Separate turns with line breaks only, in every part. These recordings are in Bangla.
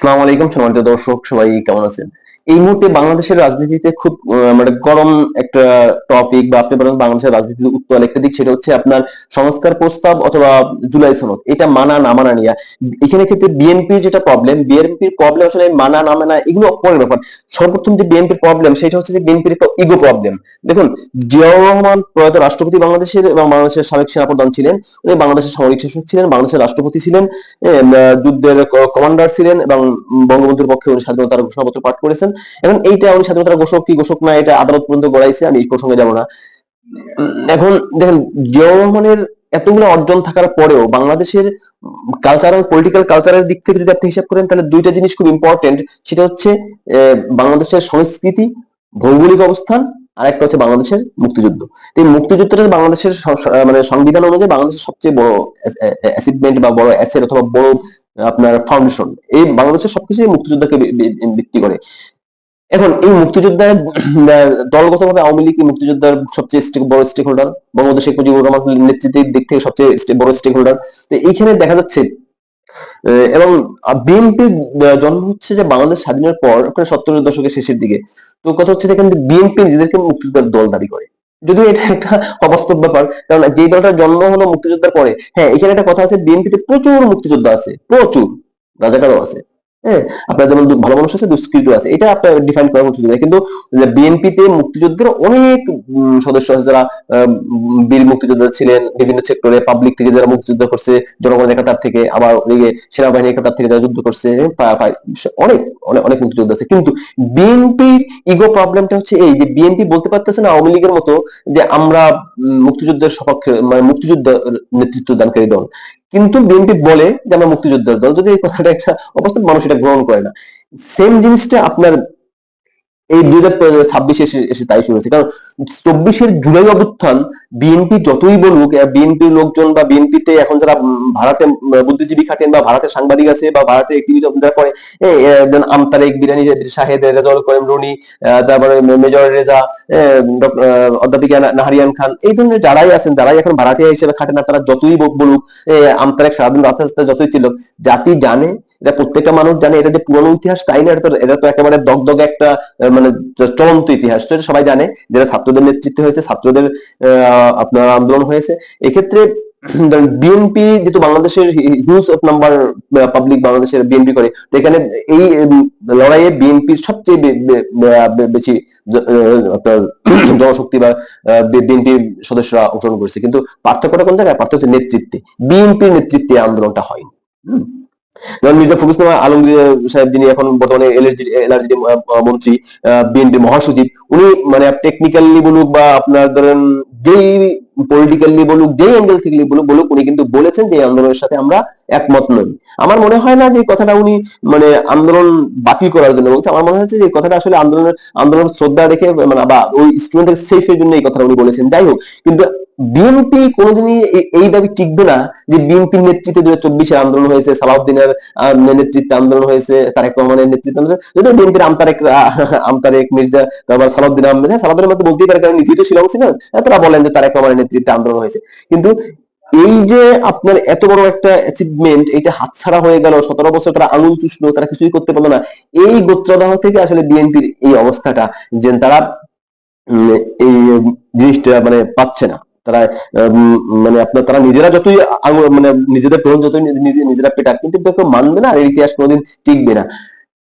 আসসালামু আলাইকুম সম্মানিত দর্শক, সবাই কেমন আছেন? এই মুহূর্তে বাংলাদেশের রাজনীতিতে খুব মানে গরম একটা টপিক, বা আপনি বলেন বাংলাদেশের রাজনীতির উত্তাল একটা দিক, সেটা হচ্ছে আপনার সংস্কার প্রস্তাব অথবা জুলাই সনদ, এটা মানা না মানা নিয়ে। এখানে ক্ষেত্রে বিএনপির যেটা প্রবলেম, বিএনপির প্রবলেম আসলে মানা না মানা এগুলো পরের ব্যাপার। সর্বপ্রথম যে বিএনপির প্রবলেম, সেটা হচ্ছে যে বিএনপির একটা ইগো প্রবলেম। দেখুন, জিয়াউর রহমান প্রয়াত রাষ্ট্রপতি বাংলাদেশের, এবং বাংলাদেশের সাবেক সেনাপ্রধান ছিলেন। উনি বাংলাদেশের সামরিক শাসক ছিলেন, বাংলাদেশের রাষ্ট্রপতি ছিলেন, যুদ্ধের কমান্ডার ছিলেন, এবং বঙ্গবন্ধুর পক্ষে উনি স্বাধীনতার ঘোষণাপত্র পাঠ করেছেন। এখন এইটা উনি স্বাধীনতার ঘোষক কি ঘোষক না, এটা আদালত পর্যন্ত গড়াইছে, আমি এই প্রসঙ্গে যাব না। এখন দেখেন, জিয়াউর রহমানের এতগুলো অর্জন থাকার পরেও বাংলাদেশের কালচারাল পলিটিক্যাল কালচারের দিক থেকে যদি আপনি হিসাব করেন, তাহলে দুইটা জিনিস খুব ইম্পর্টেন্ট। সেটা হচ্ছে বাংলাদেশের সংস্কৃতি, ভৌগোলিক অবস্থান, আর একটা হচ্ছে বাংলাদেশের মুক্তিযুদ্ধ। তো এই মুক্তিযুদ্ধটা বাংলাদেশের মানে সংবিধান অনুযায়ী বাংলাদেশের সবচেয়ে বড় অ্যাচিভমেন্ট বা বড় অ্যাসেট অথবা বড় আপনার ফাউন্ডেশন। এই বাংলাদেশের সবকিছু মুক্তিযোদ্ধাকে ভিত্তি করে। এখন এই মুক্তিযোদ্ধার দলগতভাবে আওয়ামী লীগ মুক্তিযোদ্ধার সবচেয়ে বড় স্টেক হোল্ডার, বঙ্গবন্ধু শেখ মুজিবুর রহমানের নেতৃত্বের দিক থেকে সবচেয়ে বড় স্টেক হোল্ডার। তো এইখানে দেখা যাচ্ছে এবং বিএনপির জন্ম হচ্ছে যে বাংলাদেশ স্বাধীনের পর, ওখানে 70-এর দশকের শেষের দিকে। তো কথা হচ্ছে যে এখানে বিএনপি নিজেদেরকে মুক্তিযোদ্ধার দল দাবি করে, যদিও এটা একটা অবাস্তব ব্যাপার, কারণ যে দলটার জন্ম হলো মুক্তিযোদ্ধার পরে। হ্যাঁ, এখানে একটা কথা আছে, বিএনপিতে প্রচুর মুক্তিযোদ্ধা আছে, প্রচুর রাজাকারও আছে। হ্যাঁ, আপনার যেমন ভালো মানুষ আছে, দুষ্কৃত আছে, এটা আপনার ডিফাইন করার কোনো সুযোগ নেই। কিন্তু বিএনপিতে মুক্তিযুদ্ধের অনেক সদস্য আছে, যারা বীর মুক্তিযোদ্ধা ছিলেন, বিভিন্ন সেক্টরে পাবলিক থেকে যারা মুক্তিযুদ্ধ করছে, জনগণের কাতার থেকে, আবার ওদিকে সেনাবাহিনীর কাতার থেকে যারা যুদ্ধ করছে, অনেক অনেক অনেক মুক্তিযোদ্ধা আছে। কিন্তু বিএনপির ইগো প্রবলেমটা হচ্ছে এই যে, বিএনপি বলতে পারতেছে না আওয়ামী লীগের মতো যে আমরা মুক্তিযুদ্ধের সপক্ষে, মানে মুক্তিযুদ্ধ নেতৃত্ব দানকারী দল, কিন্তু বিএনপি বলে যে আমরা মুক্তিযোদ্ধার দল, যদি এই কথাটা একটা অবাস্তব, মানুষ এটা গ্রহণ করে না। সেম জিনিসটা আপনার এই 2026 এসে তাই শুরু হয়েছে। কারণ 24-এর জুলাই অভ্যুত্থান, বিএনপি যতই বলুক, বিএনপির লোকজন বা বিএনপিতে এখন যারা ভাড়াটে বুদ্ধিজীবী খাটেন, বা ভাড়াটে সাংবাদিক আছে, বা ভাড়াটে অ্যাক্টিভিজম যারা করে, আমতারেক, বিরানি শাহেদ, রেজাউল করিম রনি, তারপরে মেজর রেজা, অধ্যাপিকা নাহারিয়ান খান, এই ধরনের যারাই আছেন, যারাই এখন ভাড়াটিয়া হিসেবে খাটে না, তারা যতই বলুক, আমতারেক সারাদিন রাস্তা যতই ছিল, জাতি জানে, এটা প্রত্যেকটা মানুষ জানে, এটা যে পুরনো ইতিহাস তাই না, এটা তো একেবারে দগদগে একটা মানে চলন্ত ইতিহাস। তো এটা সবাই জানে, যেটা ছাত্রদের নেতৃত্বে হয়েছে, ছাত্রদের আপনার আন্দোলন হয়েছে। এক্ষেত্রে বিএনপি যেহেতু বাংলাদেশের হিউজ অফ নাম্বার পাবলিক বাংলাদেশের বিএনপি করে, তো এখানে এই লড়াইয়ে বিএনপির সবচেয়ে বেশি আপনার জনশক্তি বা বিএনপির সদস্যরা অংশগ্রহণ করেছে। কিন্তু পার্থক্যটা কোন জায়গায়? পার্থক্য হচ্ছে নেতৃত্বে। বিএনপির নেতৃত্বে আন্দোলনটা হয়নি। যেমন মির্জা ফখরুল ইসলাম আলমগীর সাহেব, যিনি এখন বর্তমানে এলআরজি মন্ত্রী, বিএনপি মহাসচিব, উনি মানে টেকনিক্যালি বলুক বা আপনার ধরেন যেই পলিটিক্যালি বলুক, যেই অ্যাঙ্গেল থেকে বলুক, উনি কিন্তু বলেছেন যে এই আন্দোলনের সাথে আমরা একমত নই। আমার মনে হয় না যে এই কথাটা উনি মানে আন্দোলন বাতিল করার জন্য বলছে। আমার মনে হচ্ছে যে এই কথাটা আসলে আন্দোলন শ্রদ্ধা রেখে, মানে বা ওই স্টুডেন্টের সেফের জন্য এই কথাটা উনি বলেছেন। যাই হোক, কিন্তু বিএনপি কোনোদিনই এই দাবি টিকবে না যে বিএনপির নেতৃত্বে 2024-এর আন্দোলন হয়েছে, সালাউদ্দিনের নেতৃত্বে আন্দোলন হয়েছে, তারেক রহমানের নেতৃত্বে আন্দোলন, যদিও বিএনপির আমতারেক মির্জা, তারপর সালাউদ্দিন আহমেদ, সালাউদ্দিনের মধ্যে বলতেই পারে, কারণ নিজেই তো শিলং ছিলেন, তারা বলেন যে তারেক রহমানের নেতৃত্বে আন্দোলন হয়েছে। কিন্তু এই যে আপনার এত বড় একটা অ্যাচিভমেন্ট, এটা হাতছাড়া হয়ে গেল, 17 বছর তারা আঙুল চুষলো, তারা কিছুই করতে পারলো না। এই গোত্রদাহ থেকে আসলে বিএনপির এই অবস্থাটা, যে তারা এই জিনিসটা মানে পাচ্ছে না। তারা মানে আপনার তারা নিজেরা যতই মানে নিজেদের তরুণ যতই নিজেরা পেটাক, কিন্তু কেউ মানবে না, আর এই ইতিহাস কোনোদিন টিকবে না।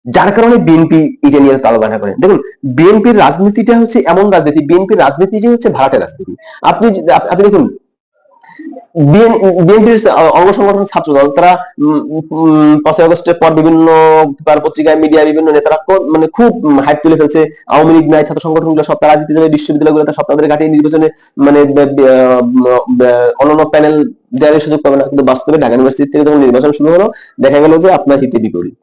যার কারণে বিএনপি এটা নিয়ে তালবানা করে। দেখুন, বিএনপির রাজনীতিটা হচ্ছে এমন রাজনীতি, বিএনপির রাজনীতিটাই হচ্ছে ভাড়াটে রাজনীতি। আপনি আপনি দেখুন, বিএনপির অঙ্গ সংগঠন ছাত্র দল, তারা 5ই আগস্টের পর বিভিন্ন পত্রিকায়, মিডিয়ায় বিভিন্ন নেতারা মানে খুব হাইপ তুলে ফেলছে, আওয়ামী লীগ নাই, ছাত্র সংগঠন গুলো সব তারা জিতে যাবে, বিশ্ববিদ্যালয়গুলো সব তাদের ঘাটিয়ে নির্বাচনে মানে অন্যান্য প্যানেল দেওয়ার সুযোগ পাবে না। কিন্তু বাস্তবে ঢাকা ইউনিভার্সিটি থেকে যখন নির্বাচন শুরু হলো, দেখা গেল যে আপনার হিতে বিপরীত।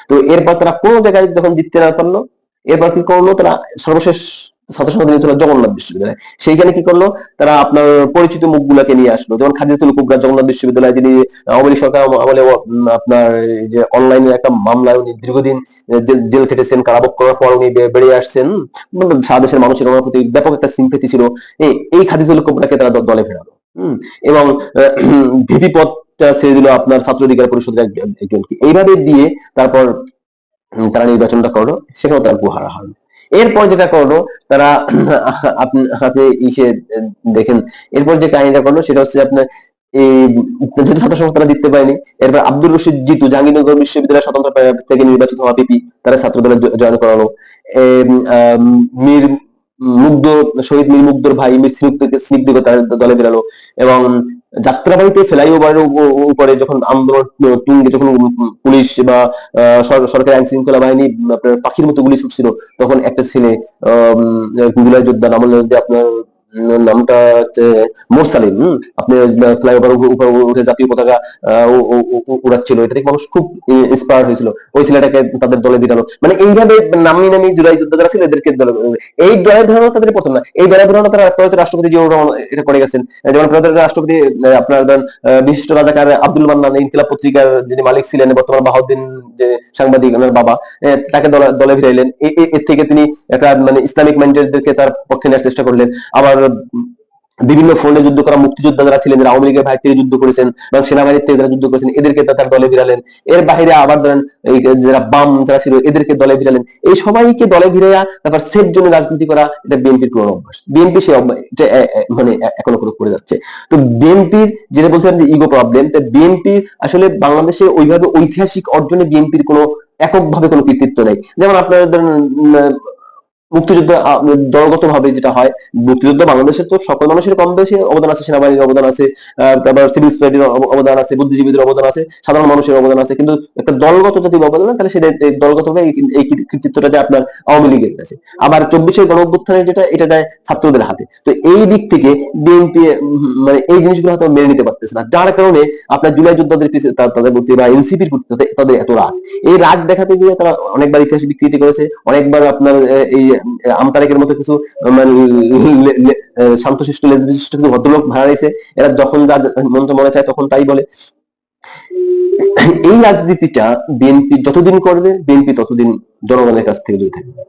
তো এরপর তারা কোনো জায়গায় যখন জিততে না পারলো, এরপর কি করলো তারা? সর্বশেষ ছাত্র সংসদ নিয়েছিল জগন্নাথ বিশ্ববিদ্যালয়, সেইখানে কি করলো তারা? আপনার পরিচিত মুখগুলাকে নিয়ে আসলো, যেমন খাদিজাতুল কুবরা জগন্নাথ বিশ্ববিদ্যালয়, যিনি আওয়ামী লীগ সরকার আমলে আপনার যে অনলাইনে একটা মামলায় উনি দীর্ঘদিন জেল খেটেছেন, কারাভোগ করার পর উনি বেরিয়ে আসছেন, সারা দেশের মানুষের ওনার প্রতি ব্যাপক একটা সিম্পেথি ছিল। এই খাদিজাতুল কুবরাকে তারা দলে ফেরালো। এবং ভিপি পদ সিটটা ছেড়ে দিল আপনার ছাত্র অধিকার পরিষদের একজনকে, এইভাবে দিয়ে তারপর তারা নির্বাচনটা করলো, সেখানেও তারা গুহারা হলো। এরপর যেটা করলো তারা আপনি ইসে দেখেন, এরপর যে কাহিনীটা করলো সেটা হচ্ছে আপনার এই যেহেতু ছাত্র সংসদ তারা জিততে পারেনি, এরপর আব্দুর রশিদ জিতু জাহাঙ্গীরনগর বিশ্ববিদ্যালয় স্বতন্ত্র থেকে নির্বাচিত হওয়া পিপি তারা ছাত্র দলে জয়েন করালো। মীর মুগ্ধ, শহীদ মীর মুগ্ধর ভাই মীর স্নিগ্ধকে তার দলে ফেরালো। এবং যাত্রাবাড়িতে ফ্লাইওভারের উপরে যখন আন্দোলন তুঙ্গে, যখন পুলিশ বা সরকারি আইন শৃঙ্খলা বাহিনী আপনার পাখির মতো গুলি ছুটছিল, তখন একটা ছেলে জুলাই যোদ্ধা নাম হলো যে আপনার নামটা হচ্ছে মোরসালিম, আপনি ফ্লাইওভার উপর উঠে জাতীয় পতাকা উড়াচ্ছিল, এটা থেকে মানুষ খুব ইন্সপায়ার হয়েছিল, ওই ছেলেটাকে তাদের দলে দিলানো। মানে এইভাবে নামি নামি জুলাই যোদ্ধা যারা ছিল এদেরকে দলে, এই দলের ধারণা তাদের প্রথম না, এই দলের ধারণা তারা প্রয়াত রাষ্ট্রপতি জিয়াউর রহমান এটা করে গেছেন। যেমন প্রয়াত রাষ্ট্রপতি আপনার বিশিষ্ট রাজাকার আব্দুল মান্নান ইনকিলাব পত্রিকার যিনি মালিক ছিলেন, বর্তমান বাহাউদ্দিন যে সাংবাদিক ওনার বাবা, তাকে দলে ভিড়াইলেন। এর থেকে তিনি একটা মানে ইসলামিক মাইন্ডেডদেরকে তার পক্ষে নেওয়ার চেষ্টা করলেন। আবার বিভিন্ন ফ্রন্টে যুদ্ধ করা মুক্তিযোদ্ধা যারা ছিলেন, যারা আওয়ামী লীগের ভাই থেকে যুদ্ধ করেছেন এবং সেনাবাহিনীর থেকে যারা যুদ্ধ করেছেন, এদেরকে তার দলে ভিড়ালেন। এর বাইরে আবার ধরেন এই যারা বাম যারা ছিল এদেরকে দলে ভিড়ালেন। এই সবাইকে দলে ভিড়াইয়া তারপর সেফ জন্য রাজনীতি করা, এটা বিএনপির পুরো অভ্যাস। বিএনপি সে মানে এখনো করে যাচ্ছে। তো বিএনপির যেটা বলছিলাম যে ইগো প্রবলেম, তো বিএনপি আসলে বাংলাদেশে ওইভাবে ঐতিহাসিক অর্জনে বিএনপির কোনো এককভাবে কোনো কৃতিত্ব নেই। যেমন আপনার মুক্তিযুদ্ধ দলগত ভাবে যেটা হয়, মুক্তিযুদ্ধ বাংলাদেশের তো সকল মানুষের কম বেশি অবদান আছে, সেনাবাহিনীর অবদান আছে, তারপর সিভিল সোসাইটির অবদান আছে, বুদ্ধিজীবীদের অবদান আছে, সাধারণ মানুষের অবদান আছে, কিন্তু একটা দলগত যদি অবদান তাহলে সেটা দলগত ভাবে এই কৃতিত্বটা যায় আপনার আওয়ামী লীগের কাছে। আবার 24-এর গণঅভ্যুত্থানের যেটা, এটা যায় ছাত্রদের হাতে। তো এই দিক থেকে বিএনপি মানে এই জিনিসগুলো হয়তো মেনে নিতে পারতেছে না, যার কারণে আপনার জুলাই যোদ্ধাদের পিছিয়ে তাদের প্রতি বা এনসিপির প্রতি তাদের এত রাগ। এই রাগ দেখাতে গিয়ে তারা অনেকবার ইতিহাস বিকৃতি করেছে, অনেকবার আপনার এই আমতারেকের মতো কিছু মানে শান্তশিষ্ট লেজবিশিষ্ট কিছু ভদ্রলোক ভাড়া রয়েছে, এরা যখন যা মঞ্চ মনে চায় তখন তাই বলে। এই রাজনীতিটা বিএনপি যতদিন করবে, বিএনপি ততদিন জনগণের কাছ থেকে দূরে থাকবে।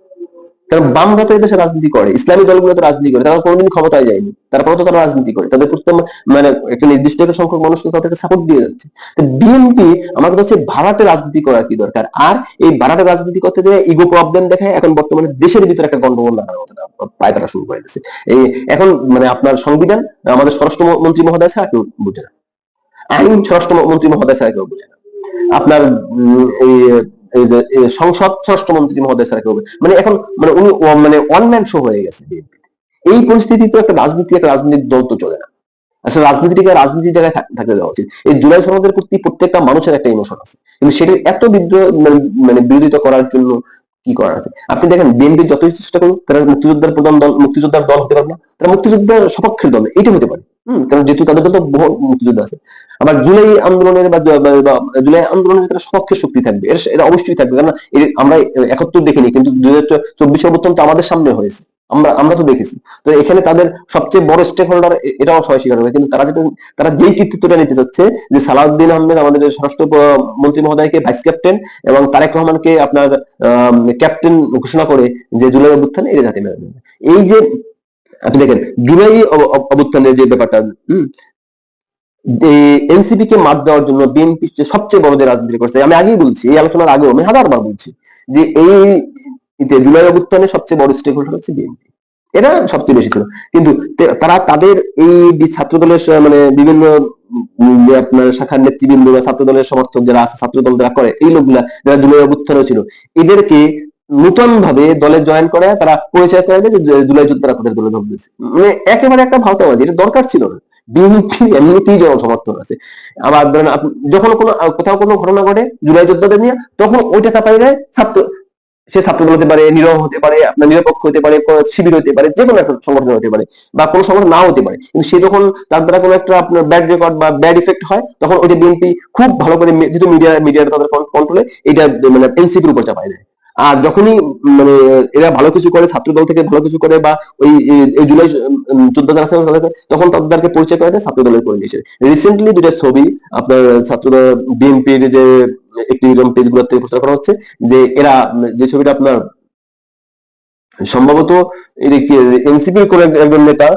কারণ বামরা তো এদেশে রাজনীতি করে, ইসলামী দলগুলো তো রাজনীতি করে, তারা কোনোদিন ক্ষমতায় যায়নি, তারপরে তো তারা রাজনীতি করে, তাদের প্রত্যেক মানে একটা নির্দিষ্ট একটা সংখ্যক মানুষ তো তাদেরকে সাপোর্ট দিয়ে যাচ্ছে। বিএনপি আমার কথা হচ্ছে ভাড়াটে রাজনীতি করার কি দরকার? আর এই ভাড়াটে রাজনীতি করতে যে ইগো প্রবলেম দেখায়, এখন বর্তমানে দেশের ভিতরে একটা গন্ডগোল লাগার মতো পায়তারা শুরু করে দিচ্ছে। এই এখন মানে আপনার সংবিধান আমাদের স্বরাষ্ট্রমন্ত্রী মহোদয় ছাড়া কেউ বুঝে না, আইন স্বরাষ্ট্রমন্ত্রী মহোদয় ছাড়া কেউ বুঝে না, আপনার এই সংসদ স্বরাষ্ট্রমন্ত্রী মহোদয় ছাড়া কেউ, মানে এখন মানে উনি মানে ওয়ান ম্যান শো হয়ে গেছে বিএনপি। এই পরিস্থিতিতে একটা রাজনৈতিক দল তো চলে না। আসলে রাজনীতিকে রাজনীতির জায়গায় থাকতে দেওয়া উচিত। এই জুলাই সনদের প্রতি প্রত্যেকটা মানুষের একটা ইমোশন আছে, কিন্তু সেটা এত বিদ্রোহ মানে বিরোধিতা করার জন্য কি করার আছে? আপনি দেখেন বিএনপি যতই চেষ্টা করুক, তারা মুক্তিযোদ্ধার প্রধান দল, মুক্তিযোদ্ধার দল হতে পারে না, তারা মুক্তিযোদ্ধার সপক্ষের দল এটা হতে পারে। কারণ যেহেতু তাদের তো বহু মুক্তিযোদ্ধা আছে। আবার জুলাই আন্দোলনের বা জুলাই আন্দোলনের তারা সপক্ষের শক্তি থাকবে, এটা অবশ্যই থাকবে। কারণ আমরা 71 দেখিনি, কিন্তু 2024 অভ্যুত্থান তো আমাদের সামনে হয়েছে, আমরা তো দেখেছি। তো এখানে তাদের সবচেয়ে বড় স্টেক হোল্ডার, এটাও সবাই স্বীকার করে। কিন্তু তারা যেই কৃতিত্বটা নিতে চাচ্ছে, যে সালাউদ্দিন আহমেদ আমাদের স্বরাষ্ট্র মন্ত্রী মহোদয়কে ভাইস ক্যাপ্টেন এবং তারেক রহমানকে আপনার ক্যাপ্টেন ঘোষণা করে যে জুলাই অভ্যুত্থানে এটা জাতি মেনে নেবে। এই যে আপনি দেখেন জুলাই অভ্যুত্থানের যে ব্যাপারটা, এনসিপি কে মাত দেওয়ার জন্য বিএনপি সবচেয়ে বড় যে রাজনীতি করছে, আমি আগেই বলছি, এই আলোচনার আগেও আমি হাজারবার বলছি যে এই জুলাই অভ্যুত্থানের সবচেয়ে বড় স্টেক হোল্ডার হচ্ছে বিএনপি, এটা সবচেয়ে বেশি ছিল। কিন্তু তারা তাদের এই ছাত্র দলের মানে বিভিন্ন যে আপনার শাখার নেতৃবৃন্দ বা ছাত্র দলের সমর্থক যারা আছে, ছাত্র দল যারা করে, এই লোকগুলা যারা জুলাই অভ্যুত্থানে ছিল, এদেরকে নতুন ভাবে দলে জয়েন করে তারা পরিচয় করে দেয় যে জুলাই যোদ্ধারা তাদের দলে যোগ দিয়েছে। মানে একেবারে একটা ভাওতাবাজি, এটা দরকার ছিল না। বিএনপি এমনিতেই জনসমর্থন আছে। আবার ধরেন যখন কোথাও কোনো ঘটনা ঘটে জুলাই যোদ্ধাদের নিয়ে, তখন ওইটা চাপাই দেয় সে ছাত্রদল হতে পারে, নিরহ হতে পারে, আপনার নিরপেক্ষ হতে পারে, শিবির হতে পারে, যে কোনো একটা সংগঠন হতে পারে, বা কোনো সংগঠন নাও হতে পারে। কিন্তু সে যখন তার দ্বারা কোনো একটা আপনার ব্যাড রেকর্ড বা ব্যাড ইফেক্ট হয়, তখন ওইটা বিএনপি খুব ভালো করে, যেহেতু মিডিয়াটা তাদের কন্ট্রোলে, এটা মানে এনসিপির উপর চাপাই দেয়। আর যখনই মানে এরা ভালো কিছু করে, ছাত্র দল থেকে ভালো কিছু করে, বা ওই জুলাই যোদ্ধা যারা আছে তখন তাদেরকে পরিচয় করে দেয় ছাত্র দলের করে নিয়েছে। রিসেন্টলি দুটা ছবি আপনার ছাত্র বিএনপির যে একটি পেজ গুলোতে প্রচার করা হচ্ছে, যে এরা যে ছবিটা আপনার সম্ভবত এনসিপি করে একজন নেতা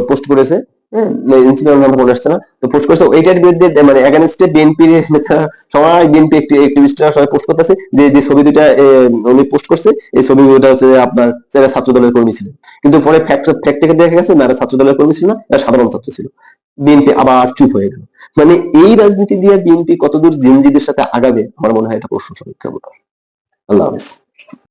পোস্ট করেছে, হ্যাঁ, ইনসিডেন্ট নাম মনে আসছে না, তো পোস্ট করছে ওইটার বিরুদ্ধে মানে এগেনস্টে বিএনপির নেতা সবাই, বিএনপি অ্যাক্টিভিস্টরা সবাই পোস্ট করতেছে যে যে ছবি দুটা উনি পোস্ট করছে, এই ছবি দুটা হচ্ছে যে আপনার যারা ছাত্র দলের কর্মী ছিলেন, কিন্তু পরে ফ্যাক্ট থেকে দেখা গেছে না এরা ছাত্র দলের কর্মী ছিল না, এরা সাধারণ ছাত্র ছিল। বিএনপি আবার চুপ হয়ে গেল। মানে এই রাজনীতি দিয়ে বিএনপি কতদূর জিনজিদের সাথে আগাবে আমার মনে হয় এটা প্রশ্ন সবাইকে। আল্লাহ হাফেজ।